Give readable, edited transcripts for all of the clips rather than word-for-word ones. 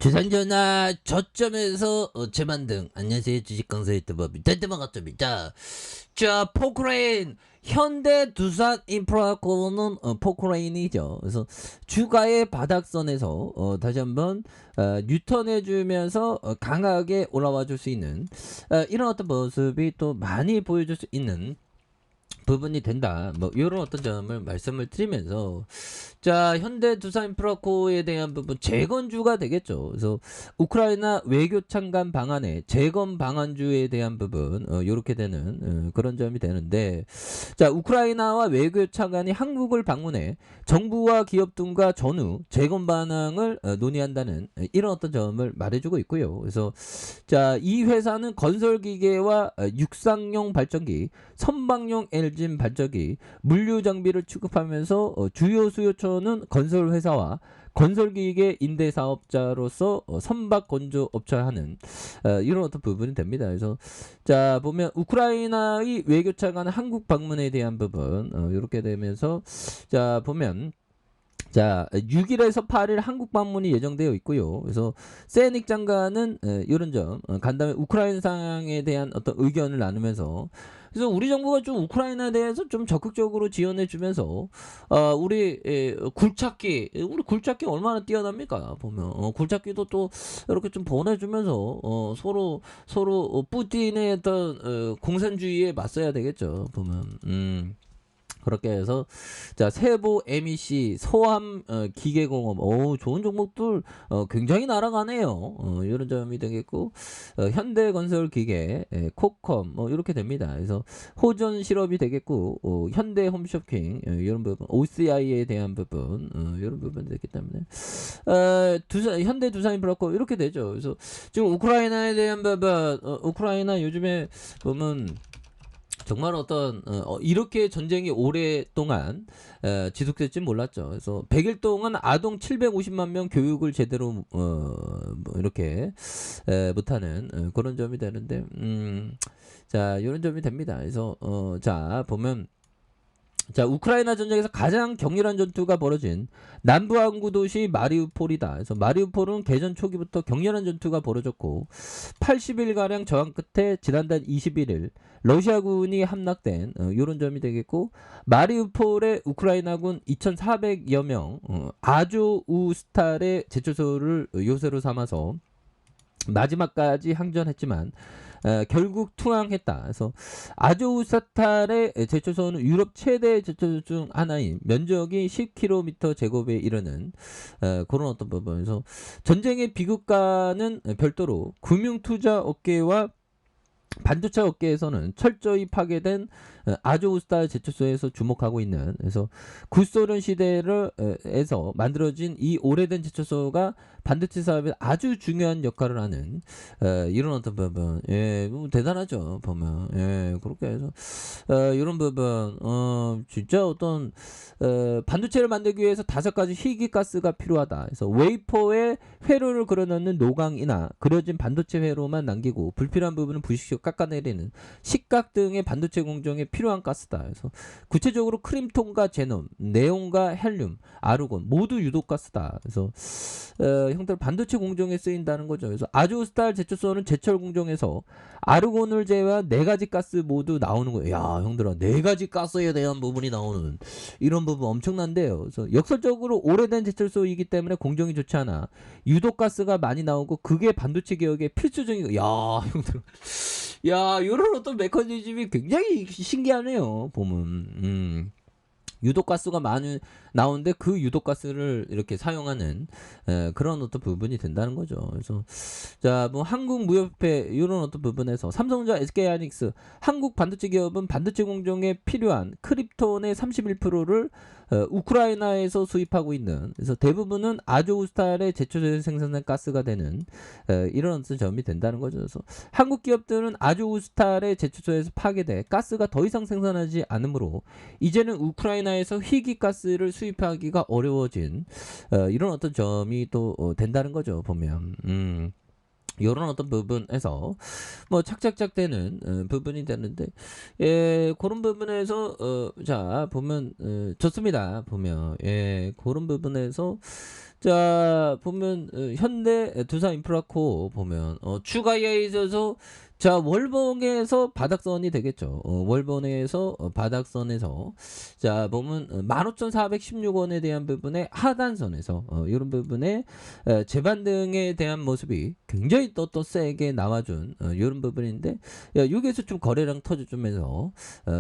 주산전화 저점에서 재반등. 안녕하세요, 주식강사 유튜버 밑에만 갔습니다. 자, 포크레인 현대 두산 인프라코는 포크레인이죠. 그래서 주가의 바닥선에서 다시 한번 뉴턴해주면서 강하게 올라와 줄 수 있는 이런 어떤 모습이 또 많이 보여줄 수 있는 부분이 된다. 뭐 이런 어떤 점을 말씀을 드리면서, 자, 현대 두산인프라코에 대한 부분 재건주가 되겠죠. 그래서 우크라이나 외교 참관 방안에 재건 방안주에 대한 부분 이렇게 되는 그런 점이 되는데, 자, 우크라이나와 외교 차관이 한국을 방문해 정부와 기업 등과 전후 재건 방안을 논의한다는 이런 어떤 점을 말해주고 있고요. 그래서 자, 이 회사는 건설 기계와 육상용 발전기, 선박용 엔진 발전기, 물류 장비를 취급하면서 주요 수요처는 건설 회사와 건설기계 임대 사업자로서 선박 건조 업체하는 이런 어떤 부분이 됩니다. 그래서 자, 보면 우크라이나의 외교차관 한국 방문에 대한 부분 이렇게 되면서, 자, 보면 자, 6일에서 8일 한국 방문이 예정되어 있고요. 그래서 세닉 장관은 이런 점, 간담회 우크라이나 상황에 대한 어떤 의견을 나누면서, 그래서 우리 정부가 좀 우크라이나에 대해서 좀 적극적으로 지원해 주면서 우리 우리 굴착기 얼마나 뛰어납니까? 보면 굴착기도 또 이렇게 좀 보내주면서 서로 푸틴의 어떤 공산주의에 맞서야 되겠죠. 보면. 그렇게 해서, 자, 세보 MEC 소함 기계공업, 좋은 종목들 굉장히 날아가네요. 이런 점이 되겠고, 현대건설기계, 코컴 이렇게 됩니다. 그래서 호전 실업이 되겠고, 현대홈쇼핑 이런 부분, OCI에 대한 부분 이런 부분이 되기 때문에 현대 두산인프라코 이렇게 되죠. 그래서 지금 우크라이나에 대한 부분, 우크라이나 요즘에 보면 정말 어떤 이렇게 전쟁이 오랫동안 지속될지 몰랐죠. 그래서 100일 동안 아동 750만 명 교육을 제대로 뭐 이렇게 못하는 그런 점이 되는데, 자, 이런 점이 됩니다. 그래서 자, 보면, 자, 우크라이나 전쟁에서 가장 격렬한 전투가 벌어진 남부 항구 도시 마리우폴이다. 그래서 마리우폴은 개전 초기부터 격렬한 전투가 벌어졌고 80일가량 저항 끝에 지난달 21일 러시아군이 함락된 이런 점이 되겠고, 마리우폴의 우크라이나군 2,400여 명 아조우스탈의 제초소를 요새로 삼아서 마지막까지 항전했지만 결국 투항했다. 그래서 아조우스탈의 제초소는 유럽 최대 제초소 중 하나인 면적이 10km 제곱에 이르는 그런 어떤 부분에서 전쟁의 비극과는 별도로 금융투자 업계와 반도체 업계에서는 철저히 파괴된 아조우스탈 제초소에서 주목하고 있는, 그래서 구소련 시대에서 만들어진 이 오래된 제초소가 반도체 사업에 아주 중요한 역할을 하는 이런 어떤 부분, 뭐 대단하죠. 보면 그렇게 해서 이런 부분 진짜 어떤 반도체를 만들기 위해서 5가지 희귀가스가 필요하다. 그래서 웨이퍼에 회로를 그려넣는 노강이나 그려진 반도체 회로만 남기고 불필요한 부분은 부식시켜 깎아내리는 식각 등의 반도체 공정에 필요한 가스다. 그래서 구체적으로 크림톤과 제논, 네온과 헬륨, 아르곤 모두 유독가스다. 그래서 형들 반도체 공정에 쓰인다는 거죠. 그래서 아조스탈 제초소는 제철 공정에서 아르곤을 제외한 4가지 가스 모두 나오는 거예요. 야, 형들아, 4가지 가스에 대한 부분이 나오는 이런 부분 엄청난데요. 그래서 역설적으로 오래된 제철소이기 때문에 공정이 좋지 않아 유독 가스가 많이 나오고, 그게 반도체 개혁의 필수적인. 야, 형들, 야, 이런 어떤 메커니즘이 굉장히 신기하네요. 보면. 유독가스가 많이 나오는데 그 유독가스를 이렇게 사용하는 그런 어떤 부분이 된다는 거죠. 그래서 자, 뭐 한국무역협회 이런 어떤 부분에서 삼성전자, SK하이닉스, 한국 반도체 기업은 반도체 공정에 필요한 크립톤의 31%를 우크라이나에서 수입하고 있는, 그래서 대부분은 아조우스탈의 제초소에서 생산된 가스가 되는 이런 어떤 점이 된다는 거죠. 그래서 한국 기업들은 아조우스탈의 제초소에서 파괴돼 가스가 더 이상 생산하지 않으므로 이제는 우크라이나에서 희귀가스를 수입하기가 어려워진 이런 어떤 점이 또 된다는 거죠. 보면. 이런 어떤 부분에서 뭐 착착착 되는 부분이 되는데, 그런 부분에서 자, 보면 좋습니다. 보면 그런 부분에서 자 보면 현대 두산인프라코 보면 추가에 있어서 자 월봉에서 바닥선이 되겠죠. 월봉에서 바닥선에서 자 보면 15,416원에 대한 부분의 하단선에서 이런 부분에 재반등에 대한 모습이 굉장히 또 세게 나와준 이런 부분인데 여기에서 좀 거래량 터져주면서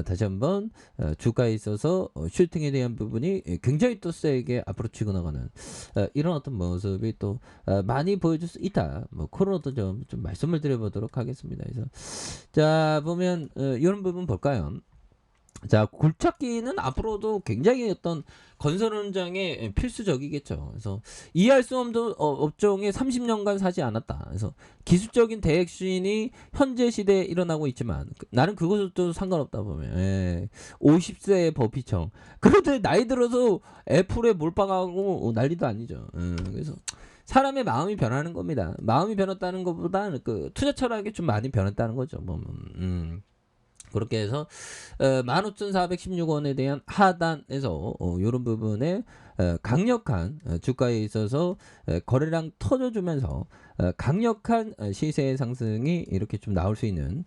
다시 한번 주가에 있어서 슈팅에 대한 부분이 굉장히 또 세게 앞으로 치고 나가는 이런 어떤 모습이 또 많이 보여줄 수 있다. 뭐 그런 어떤 좀 말씀을 드려보도록 하겠습니다. 그래서 자 보면 이런 부분 볼까요? 자 굴착기는 앞으로도 굉장히 어떤 건설 현장에 필수적이겠죠. 그래서 이해할 수 없는 업종에 30년간 사지 않았다. 그래서 기술적인 대혁신이 현재 시대에 일어나고 있지만 나는 그것도 상관없다 보면 50세의 버피청 그런데 나이 들어서 애플에 몰빵하고 난리도 아니죠. 그래서 사람의 마음이 변하는 겁니다. 마음이 변했다는 것보다는 그 투자 철학이 좀 많이 변했다는 거죠. 그렇게 해서 15,416원에 대한 하단에서 이런 부분에 강력한 주가에 있어서 거래량 터져주면서 강력한 시세의 상승이 이렇게 좀 나올 수 있는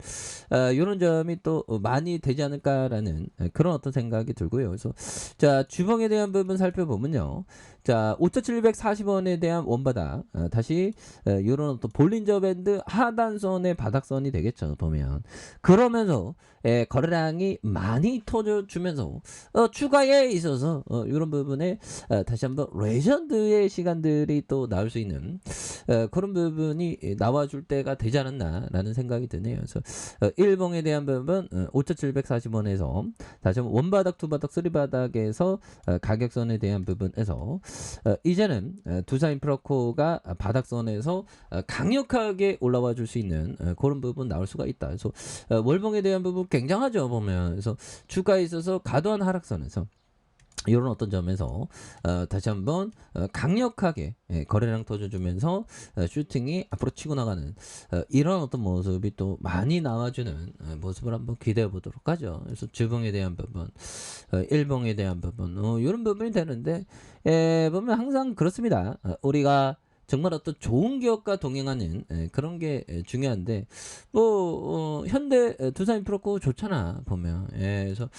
이런 점이 또 많이 되지 않을까라는 그런 어떤 생각이 들고요. 그래서 자 주봉에 대한 부분 살펴보면요. 자 5,740원에 대한 원바닥 다시 이런 어떤 볼린저 밴드 하단선의 바닥선이 되겠죠. 보면 그러면서 거래량이 많이 터져주면서 추가에 있어서 이런 부분에 다시 한번 레전드의 시간들이 또 나올 수 있는 그런 부분이 나와줄 때가 되지 않았나라는 생각이 드네요. 그래서 1봉에 대한 부분 5,740원에서 다시 한번 원바닥, 투바닥, 쓰리바닥에서 가격선에 대한 부분에서 이제는 두산인프라코가 바닥선에서 강력하게 올라와 줄 수 있는 그런 부분 나올 수가 있다. 그래서 월봉에 대한 부분 굉장하죠 보면. 그래서 주가에 있어서 과도한 하락선에서 이런 어떤 점에서 다시 한번 강력하게 거래량 터져주면서 슈팅이 앞으로 치고 나가는 이런 어떤 모습이 또 많이 나와주는 모습을 한번 기대해 보도록 하죠. 그래서 주봉에 대한 부분, 일봉에 대한 부분 이런 부분이 되는데 보면 항상 그렇습니다. 우리가 정말 어떤 좋은 기업과 동행하는 그런 게 중요한데 뭐 현대 두산인프라코 좋잖아 보면 그래서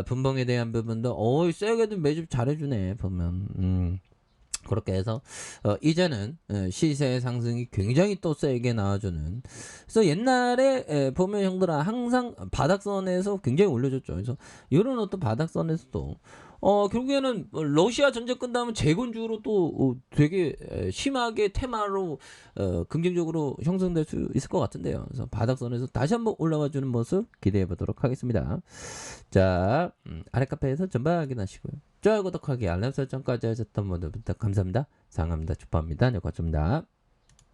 분봉에 대한 부분도 세게도 매집 잘해주네 보면 그렇게 해서 이제는 시세 상승이 굉장히 또 세게 나와주는 그래서 옛날에 보면 형들아 항상 바닥선에서 굉장히 올려줬죠. 그래서 이런 어떤 바닥선에서도 결국에는 러시아 전쟁 끝나면 재건주로 또 되게 심하게 테마로 긍정적으로 형성될 수 있을 것 같은데요. 그래서 바닥선에서 다시 한번 올라와주는 모습 기대해 보도록 하겠습니다. 자 아래 카페에서 전방 확인하시고요. 좋아요 구독하기 알람 설정까지 하셨던 분들부터 감사합니다. 사랑합니다. 축하합니다. 네, 고맙습니다.